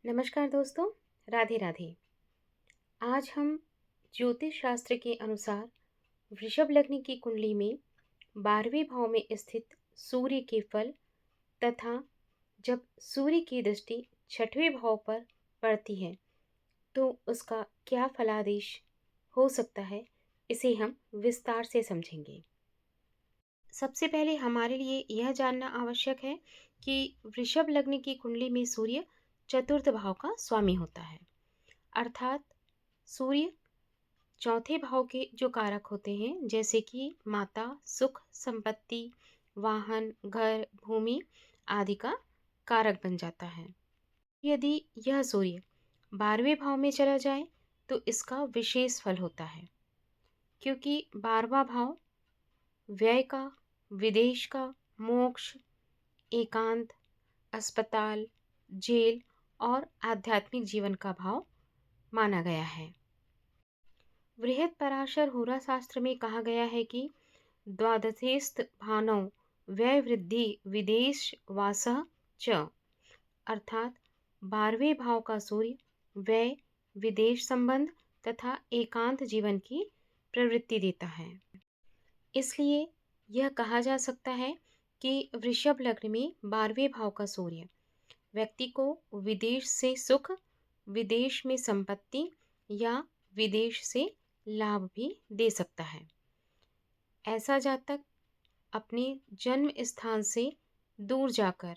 नमस्कार दोस्तों। राधे राधे। आज हम ज्योतिष शास्त्र के अनुसार वृषभ लग्न की कुंडली में 12वें भाव में स्थित सूर्य के फल तथा जब सूर्य की दृष्टि 6वें भाव पर पड़ती है तो उसका क्या फलादेश हो सकता है, इसे हम विस्तार से समझेंगे। सबसे पहले हमारे लिए यह जानना आवश्यक है कि वृषभ लग्न की कुंडली में सूर्य चतुर्थ भाव का स्वामी होता है, अर्थात सूर्य चौथे भाव के जो कारक होते हैं, जैसे कि माता, सुख, संपत्ति, वाहन, घर, भूमि आदि का कारक बन जाता है। यदि यह सूर्य 12वें भाव में चला जाए तो इसका विशेष फल होता है, क्योंकि 12वां भाव व्यय का, विदेश का, मोक्ष, एकांत, अस्पताल, जेल और आध्यात्मिक जीवन का भाव माना गया है। बृहद पराशर होरा शास्त्र में कहा गया है कि द्वादशेस्त भानौ व्यय वृद्धि विदेश वासः च, अर्थात 12वें भाव का सूर्य व्यय, विदेश संबंध तथा एकांत जीवन की प्रवृत्ति देता है। इसलिए यह कहा जा सकता है कि वृषभ लग्न में 12वें भाव का सूर्य व्यक्ति को विदेश से सुख, विदेश में संपत्ति या विदेश से लाभ भी दे सकता है। ऐसा जातक अपने जन्म स्थान से दूर जाकर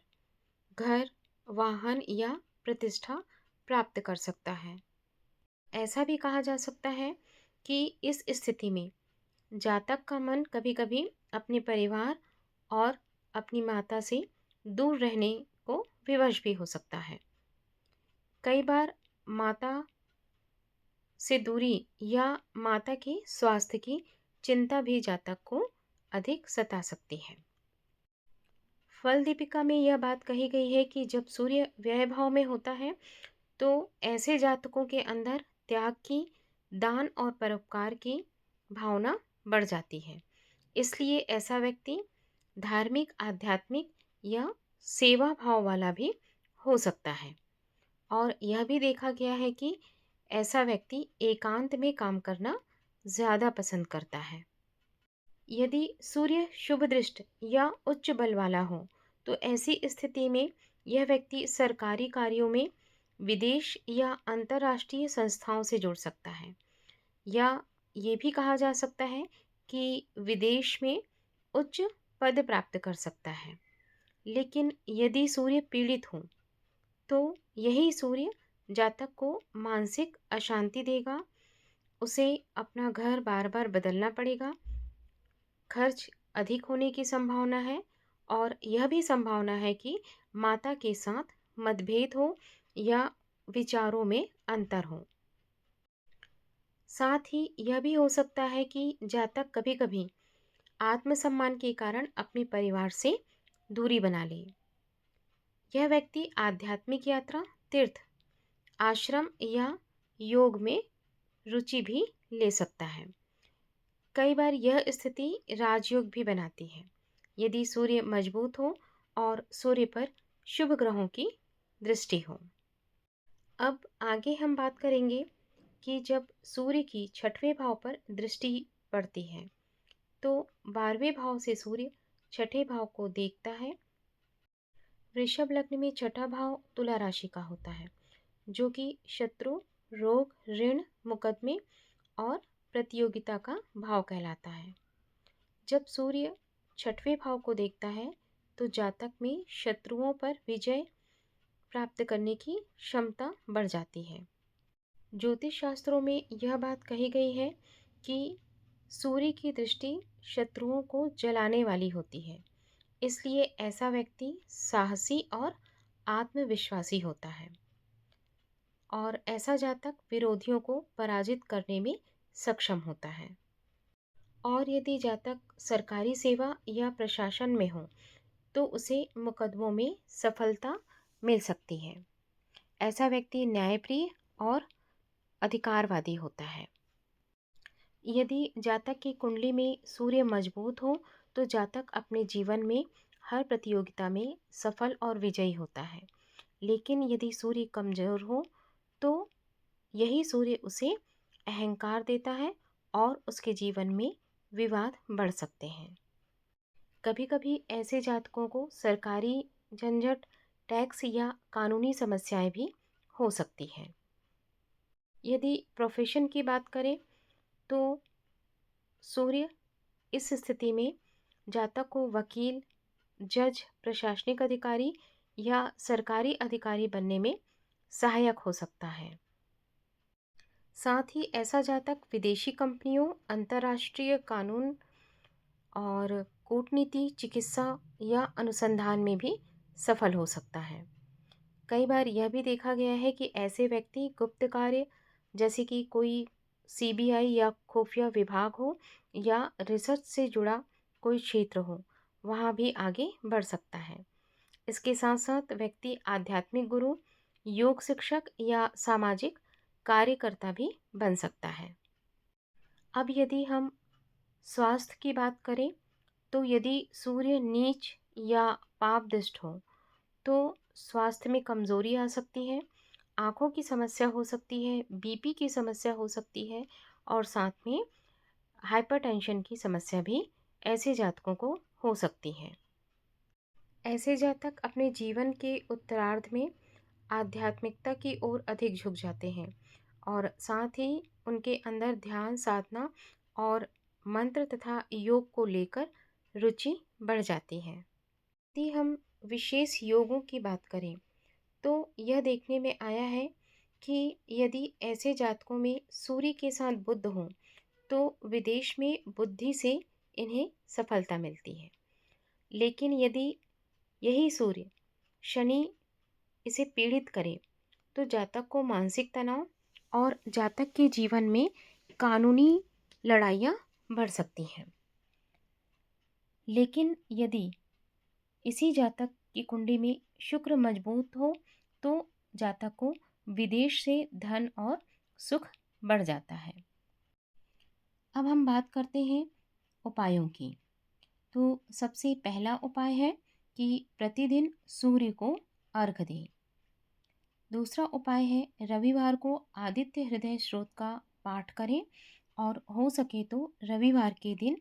घर, वाहन या प्रतिष्ठा प्राप्त कर सकता है। ऐसा भी कहा जा सकता है कि इस स्थिति में जातक का मन कभी-कभी अपने परिवार और अपनी माता से दूर रहने को विवश भी हो सकता है। कई बार माता से दूरी या माता के स्वास्थ्य की चिंता भी जातक को अधिक सता सकती है। फल दीपिका में यह बात कही गई है कि जब सूर्य व्यय भाव में होता है तो ऐसे जातकों के अंदर त्याग की, दान और परोपकार की भावना बढ़ जाती है। इसलिए ऐसा व्यक्ति धार्मिक, आध्यात्मिक या सेवा भाव वाला भी हो सकता है। और यह भी देखा गया है कि ऐसा व्यक्ति एकांत में काम करना ज़्यादा पसंद करता है। यदि सूर्य शुभ दृष्ट या उच्च बल वाला हो तो ऐसी स्थिति में यह व्यक्ति सरकारी कार्यों में विदेश या अंतर्राष्ट्रीय संस्थाओं से जुड़ सकता है, या ये भी कहा जा सकता है कि विदेश में उच्च पद प्राप्त कर सकता है। लेकिन यदि सूर्य पीड़ित हो तो यही सूर्य जातक को मानसिक अशांति देगा, उसे अपना घर बार बार बदलना पड़ेगा, खर्च अधिक होने की संभावना है और यह भी संभावना है कि माता के साथ मतभेद हो या विचारों में अंतर हो। साथ ही यह भी हो सकता है कि जातक कभी-कभी आत्मसम्मान के कारण अपने परिवार से दूरी बना ले। यह व्यक्ति आध्यात्मिक यात्रा, तीर्थ, आश्रम या योग में रुचि भी ले सकता है। कई बार यह स्थिति राजयोग भी बनाती है, यदि सूर्य मजबूत हो और सूर्य पर शुभ ग्रहों की दृष्टि हो। अब आगे हम बात करेंगे कि जब सूर्य की 6वें भाव पर दृष्टि पड़ती है तो 12वें भाव से सूर्य 6ठे भाव को देखता है। वृषभ लग्न में 6ठा भाव तुला राशि का होता है, जो कि शत्रु, रोग, ऋण, मुकदमे और प्रतियोगिता का भाव कहलाता है। जब सूर्य 6वें भाव को देखता है तो जातक में शत्रुओं पर विजय प्राप्त करने की क्षमता बढ़ जाती है। ज्योतिष शास्त्रों में यह बात कही गई है कि सूर्य की दृष्टि शत्रुओं को जलाने वाली होती है, इसलिए ऐसा व्यक्ति साहसी और आत्मविश्वासी होता है और ऐसा जातक विरोधियों को पराजित करने में सक्षम होता है। और यदि जातक सरकारी सेवा या प्रशासन में हो तो उसे मुकदमों में सफलता मिल सकती है। ऐसा व्यक्ति न्यायप्रिय और अधिकारवादी होता है। यदि जातक की कुंडली में सूर्य मजबूत हो तो जातक अपने जीवन में हर प्रतियोगिता में सफल और विजयी होता है। लेकिन यदि सूर्य कमज़ोर हो तो यही सूर्य उसे अहंकार देता है और उसके जीवन में विवाद बढ़ सकते हैं। कभी कभी ऐसे जातकों को सरकारी झंझट, टैक्स या कानूनी समस्याएं भी हो सकती हैं। यदि प्रोफेशन की बात करें तो सूर्य इस स्थिति में जातक को वकील, जज, प्रशासनिक अधिकारी या सरकारी अधिकारी बनने में सहायक हो सकता है। साथ ही ऐसा जातक विदेशी कंपनियों, अंतर्राष्ट्रीय कानून और कूटनीति, चिकित्सा या अनुसंधान में भी सफल हो सकता है। कई बार यह भी देखा गया है कि ऐसे व्यक्ति गुप्त कार्य, जैसे कि कोई सीबीआई या खुफिया विभाग हो या रिसर्च से जुड़ा कोई क्षेत्र हो, वहाँ भी आगे बढ़ सकता है। इसके साथ साथ व्यक्ति आध्यात्मिक गुरु, योग शिक्षक या सामाजिक कार्यकर्ता भी बन सकता है। अब यदि हम स्वास्थ्य की बात करें तो यदि सूर्य नीच या पाप दृष्ट हो तो स्वास्थ्य में कमजोरी आ सकती है, आँखों की समस्या हो सकती है, बीपी की समस्या हो सकती है और साथ में हाइपरटेंशन की समस्या भी ऐसे जातकों को हो सकती है। ऐसे जातक अपने जीवन के उत्तरार्ध में आध्यात्मिकता की ओर अधिक झुक जाते हैं और साथ ही उनके अंदर ध्यान साधना और मंत्र तथा योग को लेकर रुचि बढ़ जाती है। यदि हम विशेष योगों की बात करें तो यह देखने में आया है कि यदि ऐसे जातकों में सूर्य के साथ बुध हों तो विदेश में बुद्धि से इन्हें सफलता मिलती है। लेकिन यदि यही सूर्य शनि इसे पीड़ित करे तो जातक को मानसिक तनाव और जातक के जीवन में कानूनी लड़ाइयाँ बढ़ सकती हैं। लेकिन यदि इसी जातक की कुंडली में शुक्र मजबूत हो तो जातक को विदेश से धन और सुख बढ़ जाता है। अब हम बात करते हैं उपायों की। तो सबसे पहला उपाय है कि प्रतिदिन सूर्य को अर्घ दें। दूसरा उपाय है रविवार को आदित्य हृदय स्रोत का पाठ करें और हो सके तो रविवार के दिन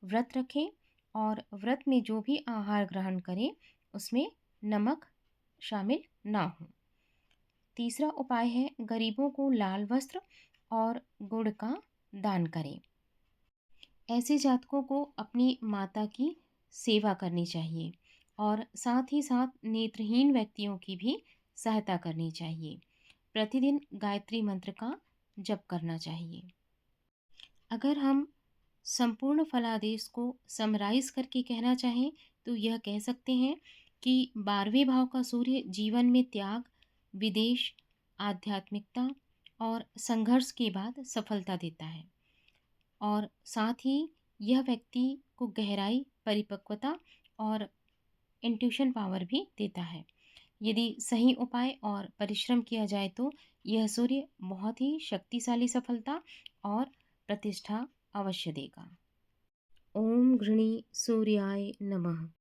व्रत रखें और व्रत में जो भी आहार ग्रहण करें उसमें नमक शामिल ना हो। तीसरा उपाय है गरीबों को लाल वस्त्र और गुड़ का दान करें। ऐसे जातकों को अपनी माता की सेवा करनी चाहिए और साथ ही साथ नेत्रहीन व्यक्तियों की भी सहायता करनी चाहिए। प्रतिदिन गायत्री मंत्र का जप करना चाहिए। अगर हम संपूर्ण फलादेश को समराइज करके कहना चाहें तो यह कह सकते हैं कि 12वें भाव का सूर्य जीवन में त्याग, विदेश, आध्यात्मिकता और संघर्ष के बाद सफलता देता है और साथ ही यह व्यक्ति को गहराई, परिपक्वता और इंट्यूशन पावर भी देता है। यदि सही उपाय और परिश्रम किया जाए तो यह सूर्य बहुत ही शक्तिशाली सफलता और प्रतिष्ठा अवश्य देगा। ओम गृणी सूर्याय नमः।